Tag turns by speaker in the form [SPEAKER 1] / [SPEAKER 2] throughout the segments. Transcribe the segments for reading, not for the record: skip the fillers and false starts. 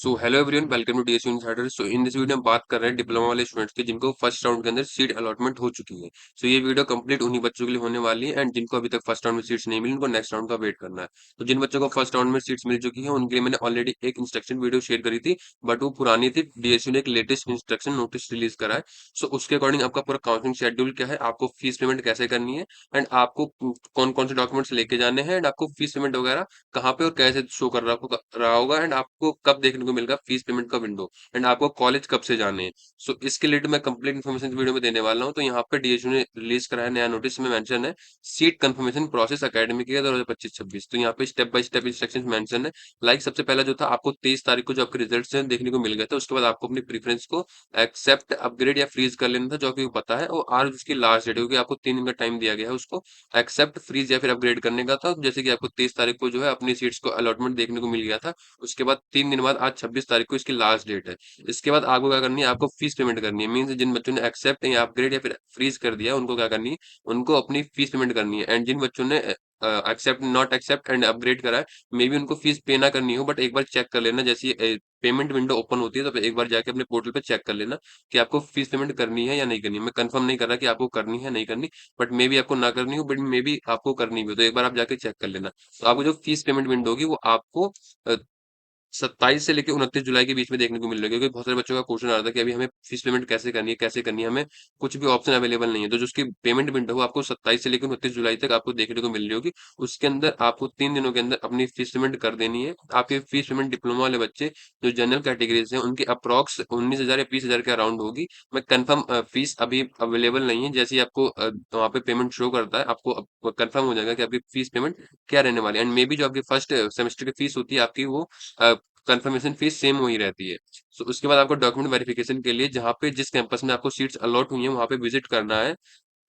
[SPEAKER 1] So hello everyone, welcome to DSU insider. So in this video हम बात कर रहे हैं डिप्लोमा वाले स्टूडेंट्स की जिनको फर्स्ट राउंड के अंदर सीट अलॉटमेंट हो चुकी है। सो ये वीडियो कंप्लीट उन्हीं बच्चों के लिए होने वाली है एंड जिनको अभी तक फर्स्ट राउंड में सीट्स नहीं मिली उनको नेक्स्ट राउंड का वेट करना है। तो जिन बच्चों को फर्स्ट राउंड में सीट्स मिल चुकी है उनके लिए मैंने ऑलरेडी एक इंस्ट्रक्शन वीडियो शेयर करी थी, बट वो पुरानी थी। डीएसयू ने एक लेटेस्ट इंस्ट्रक्शन नोटिस रिलीज करा है। सो उसके अकॉर्डिंग आपका पूरा काउंसलिंग शेड्यूल क्या है, आपको फीस पेमेंट कैसे करनी है एंड आपको कौन कौन से डॉक्यूमेंट्स लेके जाने हैं एंड आपको फीस पेमेंट वगैरह कहाँ पे और कैसे शो कर रहा होगा एंड आपको कब देखने को मिलेगा फीस पेमेंट का विंडो एंड आपको कॉलेज कब से जाने हैं। सो इसके लिए मैं कंप्लीट इन्फॉर्मेशन इस वीडियो में देने वाला हूँ। तो यहाँ पे डीएचयू ने रिलीज करा है नया नोटिस में मेंशन है seat confirmation process academic year 2025-26। तो यहाँ पे step by step instructions mention है। लाइक सबसे पहला जो था, आपको 23 तारीख को जो आपके रिजल्ट्स हैं देखने को मिल गए थे, उसके बाद आपको अपनी प्रीफरेंस को एक्सेप्ट अपग्रेड या फ्रीज कर लेना था, जो कि पता है। और आज उसकी लास्ट डेट है क्योंकि आपको 3 दिन का टाइम दिया गया है उसको एक्सेप्ट फ्रीज या फिर अपग्रेड करने का था। जैसे कि आपको 23 तारीख को जो है अपनी सीट्स को अलॉटमेंट देखने को मिल गया था। उसके बाद 3 दिन बाद आज 26 तारीख को इसकी लास्ट डेट है। इसके बाद आपको क्या करनी है, आपको फीस पेमेंट करनी है। मीन्स जिन बच्चों ने एक्सेप्ट या अपग्रेड या फिर फ्रीज कर दिया उनको क्या करनी है, उनको अपनी फीस पेमेंट करनी है। एंड जिन बच्चों ने accept not accept and upgrade करा है, मे बी उनको फीस पे ना करनी हो, बट एक बार चेक कर लेना। जैसी पेमेंट विंडो ओपन होती है तो एक बार जाके अपने पोर्टल पे चेक कर लेना कि आपको फीस पेमेंट करनी है या नहीं करनी है। मैं कंफर्म नहीं कर रहा कि आपको करनी है नहीं करनी, बट मे बी आपको ना करनी हो, बट मे बी आपको करनी भी हो, तो एक बार आप जाके चेक कर लेना। तो आपको जो फीस पेमेंट विंडो होगी वो आपको 27 से लेके 29 जुलाई के बीच में देखने को मिल रहा है। क्योंकि बहुत सारे बच्चों का क्वेश्चन आ रहा था कि अभी हमें फीस पेमेंट कैसे करनी है, कैसे करनी है, हमें कुछ भी ऑप्शन अवेलेबल नहीं है। तो जो उसकी पेमेंट विंडो है आपको 27 से लेकर 29 जुलाई तक आपको देखने को मिल रही होगी। उसके अंदर आपको 3 दिनों के अंदर अपनी फीस पेमेंट कर देनी है। आपकी फीस पेमेंट डिप्लोमा वाले बच्चे जो जनरल कैटेगरीज है उनकी अप्रॉक्स 19,000 या 20,000 के अराउंड होगी। मैं कंफर्म फीस अभी अवेलेबल नहीं है। जैसे ही आपको वहाँ पे पेमेंट शो करता है आपको कंफर्म हो जाएगा कि आपकी फीस पेमेंट क्या रहने वाली है। एंड मे बी जो आपकी फर्स्ट सेमेस्टर की फीस होती है आपकी वो कंफर्मेशन फीस सेम वही रहती है। सो उसके बाद आपको डॉक्यूमेंट वेरिफिकेशन के लिए जहाँ पे जिस कैंपस में आपको सीट्स अलॉट हुई है वहां पे विजिट करना है।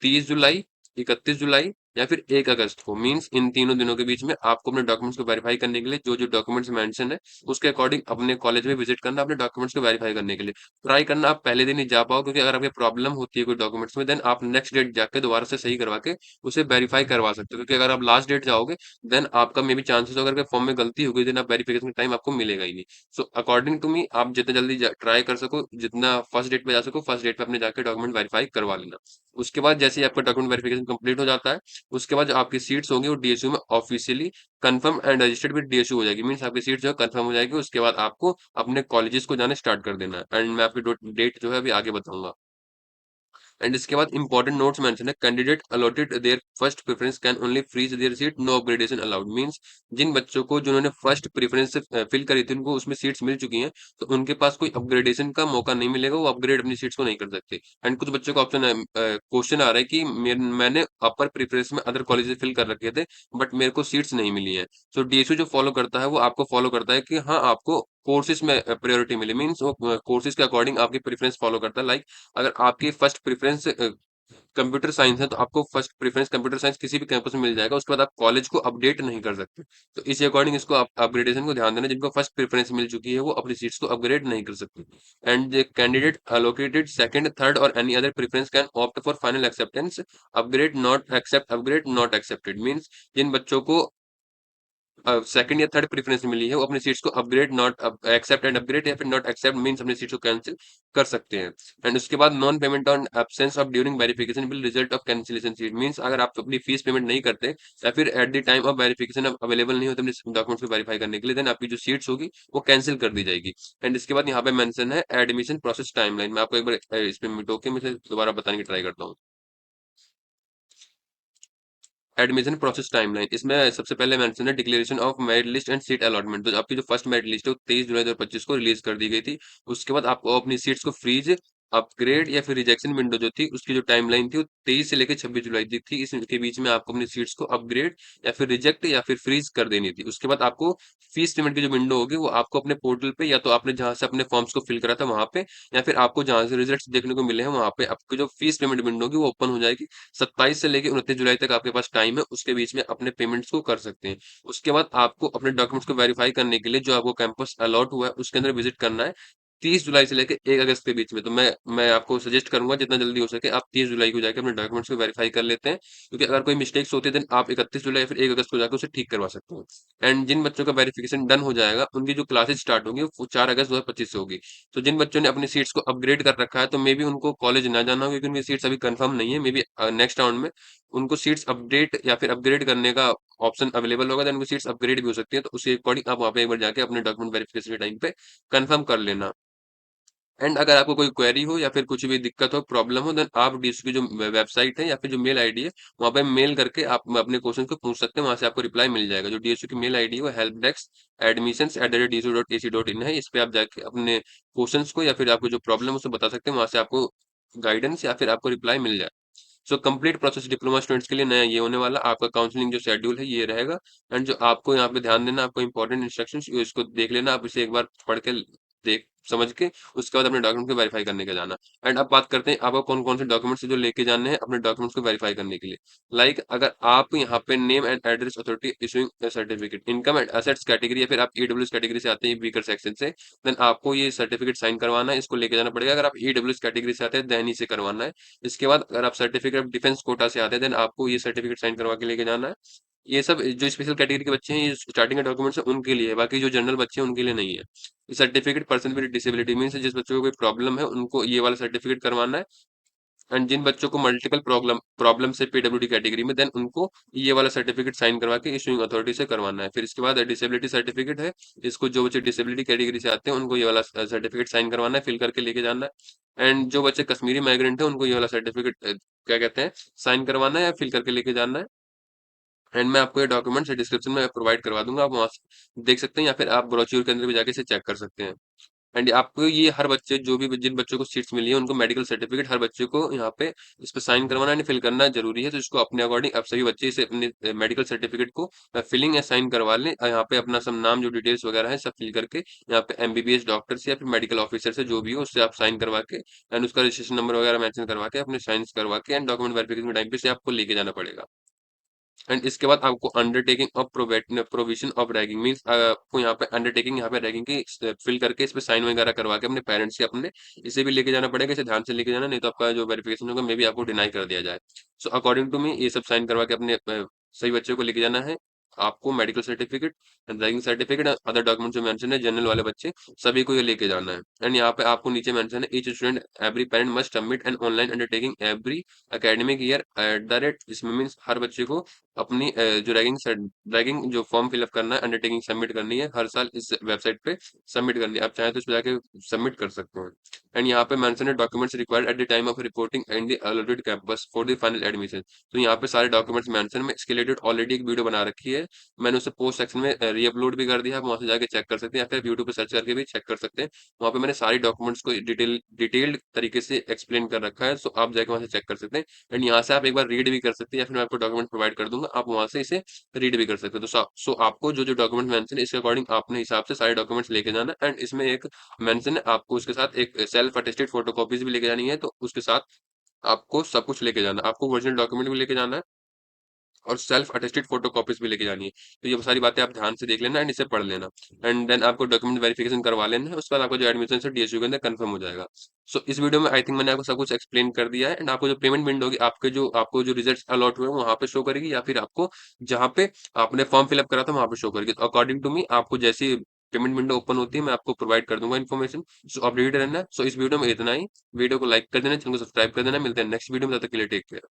[SPEAKER 1] 30 जुलाई, 31 जुलाई या फिर 1 अगस्त को। मींस इन तीनों दिनों के बीच में आपको अपने डॉक्यूमेंट्स को वेरीफाई करने के लिए जो जो डॉक्यूमेंट्स मेंशन है उसके अकॉर्डिंग अपने कॉलेज में विजिट करना, अपने डॉक्यूमेंट्स को वेरीफाई करने के लिए। ट्राई करना आप पहले दिन ही जा पाओ, क्योंकि अगर आपको प्रॉब्लम होती है कोई डॉक्यूमेंट्स में, देन आप नेक्स्ट डेट जाके दोबारा से सही करवा के उसे वेरीफाई करवा सकते हो। क्योंकि अगर आप लास्ट डेट जाओगे देन आपका मे बी चांसेस, अगर फॉर्म में गलती हो गई देन आप वेरिफिकेशन टाइम आपको मिलेगा ही नहीं। सो अकॉर्डिंग टू मी आप जितना जल्दी ट्राई कर सको, जितना फर्स्ट डेट पे जा सको फर्स्ट डेट पे अपने जाके डॉक्यूमेंट वेरीफाई करवा लेना। उसके बाद जैसे ही आपका डॉक्यूमेंट वेरिफिकेशन कंप्लीट हो जाता है, उसके बाद जो आपकी सीट्स होंगी वो डीएसयू में officially confirm and registered with DSU हो जाएगी। मीन्स आपकी सीट जो है कंफर्म हो जाएगी। उसके बाद आपको अपने कॉलेजेस को जाने स्टार्ट कर देना है। एंड मैं आपकी डेट जो है अभी आगे बताऊंगा। एंड इसके बाद इंपॉर्टेंट नोट्स मेंशन है, candidate allotted their first preference can only freeze their seat, no upgradation allowed. Means जिन बच्चों को जिन्होंने फर्स्ट प्रेफरेंस से फिल करी थी उनको उसमें सीट्स मिल चुकी हैं, तो उनके पास कोई अपग्रेडेशन का मौका नहीं मिलेगा, वो अपग्रेड अपनी सीट्स को नहीं कर सकते। एंड कुछ बच्चों का ऑप्शन क्वेश्चन आ रहा है कि मैंने अपर प्रेफरेंस में अदर कॉलेजेस फिल कर रखे थे बट मेरे को सीट्स नहीं मिली है। सो डीएसयू जो फॉलो करता है वो आपको फॉलो करता है कि हाँ आपको कोर्सेज में प्रायोरिटी मिली। मीन्स वो कोर्सेज के अकॉर्डिंग आपकी प्रेफरेंस फॉलो करता है। लाइक अगर आपकी फर्स्ट प्रेफरेंस कंप्यूटर साइंस है तो आपको फर्स्ट प्रेफरेंस कंप्यूटर साइंस किसी भी कैंपस में मिल जाएगा। उसके बाद आप कॉलेज को अपडेट नहीं कर सकते। तो इसी अकॉर्डिंग इसको अपग्रेडेशन को ध्यान देना। जिनको फर्स्ट प्रेफरेंस मिल चुकी है वो अपनी सीट्स को अपग्रेड नहीं कर सकते। And the candidate allocated second third और any other preference can opt for final acceptance upgrade not accept upgrade not accepted. Means जिन बच्चों को सेकंड या थर्ड प्रेफरेंस मिली है वो अपनी सीट्स को upgrade not accept and upgrade या फिर नॉट एक्सेप्ट मींस अपनी सीट्स को कैंसिल कर सकते हैं। एंड उसके बाद non payment on absence of during verification will result of cancellation seat. Means अगर आप अपनी फीस पेमेंट नहीं करते या फिर at the time of verification available नहीं होते अपने डॉक्यूमेंट्स को वेरीफाई करने के लिए, देन आपकी जो सीट्स होगी वो कैंसिल कर दी जाएगी। एंड इसके बाद यहाँ पे मेंशन है एडमिशन प्रोसेस टाइमलाइन। मैं आपको एक बार इस पे मिटो के मैं दोबारा बताने की ट्राई करता हूँ। एडमिशन प्रोसेस टाइमलाइन, इसमें सबसे पहले मेंशन है declaration of merit list and seat allotment. तो आपकी जो फर्स्ट मेरिट लिस्ट है वो 23 जुलाई 2025 को रिलीज कर दी गई थी। उसके बाद आपको अपनी सीट्स को फ्रीज अपग्रेड या फिर रिजेक्शन विंडो जो थी उसकी जो टाइमलाइन थी वो 23 से लेकर 26 जुलाई तक थी। इसके बीच में आपको अपनी सीट्स को अपग्रेड या फिर रिजेक्ट या फिर फ्रीज कर देनी थी। उसके बाद आपको फीस पेमेंट की जो विंडो होगी वो आपको अपने पोर्टल पे या तो आपने जहां से अपने फॉर्म्स को फिल करा था वहां पे या फिर आपको जहां से रिजल्ट्स देखने को मिले हैं वहां पे आपकी जो फीस पेमेंट विंडो होगी वो ओपन हो जाएगी। 27 से लेके 29 जुलाई तक आपके पास टाइम है, उसके बीच में अपने पेमेंट्स को कर सकते हैं। उसके बाद आपको अपने डॉक्यूमेंट्स को वेरीफाई करने के लिए जो आपको कैंपस अलॉट हुआ है उसके अंदर विजिट करना है। 30 जुलाई से लेके 1 अगस्त के बीच में। तो मैं आपको सजेस्ट करूँगा जितना जल्दी हो सके आप 30 जुलाई को जाके अपने डॉक्यूमेंट्स को वेरीफाई कर लेते हैं। क्योंकि अगर कोई मिस्टेक्स होती है देन आप 31 जुलाई या फिर 1 अगस्त को जाके उसे ठीक करवा सकते हो। एंड जिन बच्चों का वेरिफिकेशन डन हो जाएगा, उनकी जो क्लासेस स्टार्ट होंगी वो 4 अगस्त 2025 से होगी। तो जिन बच्चों ने अपनी सीट्स को अपग्रेड कर रखा है तो मे बी उनको कॉलेज ना जाना हो क्योंकि उनकी सीट्स अभी कंफर्म नहीं है। मे बी नेक्स्ट राउंड में उनको सीट्स अपडेट या फिर अपग्रेड करने का ऑप्शन अवेलेबल होगा, देन उनकी सीट्स अपग्रेड भी हो सकती है। तो उसी अकॉर्डिंग आप वहाँ पे एक बार जाके अपने डॉक्यूमेंट वेरिफिकेशन के टाइम पे कंफर्म कर लेना। एंड अगर आपको कोई क्वेरी हो या फिर कुछ भी दिक्कत हो, प्रॉब्लम हो, देन आप डीएसयू की जो वेबसाइट है या फिर जो मेल आईडी है, वहाँ पे मेल करके आप अपने क्वेश्चन को पूछ सकते हैं, वहाँ से आपको रिप्लाई मिल जाएगा। जो डीएसयू की मेल आईडी है वो हेल्प डेस्क admissions@dsu.ac.in है। इस पे आप जाके अपने क्वेश्चंस को या फिर आपको जो प्रॉब्लम है उसे बता सकते हैं, वहाँ से आपको गाइडेंस या फिर आपको रिप्लाई मिल जाए। So complete process diploma students के लिए नया ये होने वाला आपका काउंसलिंग जो शेड्यूल है ये रहेगा। एंड जो आपको यहाँ पे ध्यान देना, आपको इंपॉर्टेंट इंस्ट्रक्शंस इसको देख लेना, आप इसे एक बार पढ़ के देख समझ के उसके बाद अपने डॉक्यूमेंट को वेरीफाई करने का जाना। एंड अब बात करते हैं आपको कौन कौन से डॉक्यूमेंट्स जो लेके जाने हैं अपने डॉक्यूमेंट्स को वेरीफाई करने के लिए। लाइक अगर आप यहाँ पे name and address authority issuing certificate income and assets category या फिर आप ईडब्ल्यूएस कैटेगरी से आते हैं वीकर सेक्शन से, देन आपको ये सर्टिफिकेट साइन करवाना है, इसको लेके जाना पड़ेगा। अगर आप ईडब्ल्यूएस कैटेगरी से आते हैं देन इसे करवाना है। इसके बाद अगर आप सर्टिफिकेट ऑफ डिफेंस कोटा से आते हैं देन आपको ये सर्टिफिकेट साइन करवा के लेके जाना है। ये सब जो स्पेशल कैटेगरी के बच्चे हैं ये स्टार्टिंग के डॉक्यूमेंट्स है उनके लिए है, बाकी जो जनरल बच्चे हैं उनके लिए नहीं है। ये certificate person with disability means जिस बच्चों को कोई प्रॉब्लम है उनको ये वाला सर्टिफिकेट करवाना है। एंड जिन बच्चों को मल्टीपल प्रॉब्लम प्रॉब्लम से पीडब्ल्यूडी कैटेगरी में, देन उनको ये वाला सर्टिफिकेट साइन करवा के इशूइंग अथॉरिटी से करवाना है। फिर इसके बाद डिसेबिलिटी सर्टिफिकेट है, इसको जो बच्चे डिसेबिलिटी कैटेगरी से आते हैं उनको ये वाला सर्टिफिकेट साइन करवाना है, फिल करके लेके जाना है। एंड जो बच्चे कश्मीरी माइग्रेंट है उनको ये वाला सर्टिफिकेट क्या कहते हैं साइन करवाना है या फिल करके लेके जाना है। एंड मैं आपको ये डॉक्यूमेंट्स डिस्क्रिप्शन में प्रोवाइड करवा दूंगा, आप वहाँ से देख सकते हैं या फिर आप ब्रोच्योर के अंदर भी जाके इसे चेक कर सकते हैं। एंड आपको ये हर बच्चे जो भी जिन बच्चों को सीट्स मिली है उनको मेडिकल सर्टिफिकेट हर बच्चे को यहाँ पे इस पे साइन करवाना एंड फिल करना जरूरी है। तो इसको अपने अकॉर्डिंग आप सभी बच्चे इसे अपने मेडिकल सर्टिफिकेट को फिलिंग या साइन करवा लें। यहाँ पे अपना सब नाम जो डिटेल्स वगैरह है सब फिल करके यहाँ पे एमबीबीएस डॉक्टर से या फिर मेडिकल ऑफिसर से जो भी हो उससे आप साइन करवा के एंड उसका रजिस्ट्रेशन नंबर वगैरह मेंशन करवा के अपने साइंस करवा के एंड डॉक्यूमेंट वेरिफिकेशन टाइम पे से आपको लेके जाना पड़ेगा। एंड इसके बाद आपको undertaking of provision of ragging means आपको यहाँ पे अंडरटेकिंग यहाँ पे रैगिंग की फिल करके इस पे साइन वगैरह करवा के अपने पेरेंट्स से अपने इसे भी लेके जाना पड़ेगा। इसे ध्यान से लेके जाना नहीं तो आपका जो वेरिफिकेशन होगा मे बी आपको डिनाई कर दिया जाए। सो अकॉर्डिंग टू मी ये सब साइन करवा के अपने सही बच्चों को लेके जाना है। आपको medical certificate driving certificate other document जो मेंशन है जनरल वाले बच्चे सभी को ये लेके जाना है। एंड यहाँ पे आपको नीचे मेंशन है each student every parent must submit an online undertaking every academic year at the rate. इसमें मीन्स हर बच्चे को अपनी जो रैगिंग जो फॉर्म फिलअप करना है अंडरटेकिंग सबमिट करनी है हर साल इस वेबसाइट पे सबमिट करनी है। आप चाहें तो इस पे जाके सबमिट कर सकते हैं। एंड यहाँ पे मेंशन है documents required at the time of reporting and the allotted campus for the final admission. तो यहाँ पे सारे डॉक्यूमेंट्स मेंशन में इसके रिलेटेड ऑलरेडी एक वीडियो बना रखी है, मैंने उसे पोस्ट सेक्शन में री अपलोड भी कर दिया है, आप वहाँ से जाके चेक कर सकते हैं या फिर यूट्यूब पे सर्च करके भी चेक कर सकते हैं। वहाँ पे मैंने सारी डॉक्यूमेंट्स को डिटेल्ड तरीके से एक्सप्लेन कर रखा है, सो आप जाके वहाँ से चेक कर सकते हैं। एंड यहाँ से आप एक बार रीड भी कर सकते हैं या फिर मैं आपको डॉक्यूमेंट प्रोवाइड कर दूंगा, आप वहाँ से इसे रीड भी कर सकते हैं। तो सो आपको जो जो डॉक्यूमेंट मेंशन है इसके अकॉर्डिंग अपने हिसाब से सारे डॉक्यूमेंट्स लेके जाना है। एंड इसमें एक मेंशन है आपको उसके साथ एक सेल्फ अटेस्टेड फोटो कॉपीज भी लेके जानी है, तो उसके साथ आपको सब कुछ लेके जाना है। आपको ओरिजिनल डॉक्यूमेंट भी लेके जाना है और सेल्फ अटेस्टेड फोटो कॉपीज भी लेके जानी है। तो ये सारी बातें आप ध्यान से देख लेना एंड इसे पढ़ लेना। एंड देन आपको डॉक्यूमेंट वेरिफिकेशन करवा लेना है, उसके बाद आपका जो एडमिशन है डीएसयू के अंदर कंफर्म हो जाएगा। सो इस वीडियो में आई थिंक मैंने आपको सब कुछ एक्सप्लेन कर दिया है। एंड आपको जो पेमेंट विंडो होगी आपको जो रिजल्ट अलॉट हुए हैं वहाँ पे शो करेगी या फिर आपको जहाँ पे आपने फॉर्म फिलअप करा था वहाँ पे शो करेगी। तो अकॉर्डिंग टू मी आपको जैसी पेमेंट विंडो ओपन होती है मैं आपको प्रोवाइड कर दूंगा इन्फॉर्मेशन। सो अपडेट रहना। सो इस वीडियो में इतना ही। वीडियो को लाइक कर देना, चैनल को सब्सक्राइब कर देना। मिलते हैं नेक्स्ट वीडियो में, तब तक के लिए टेक केयर।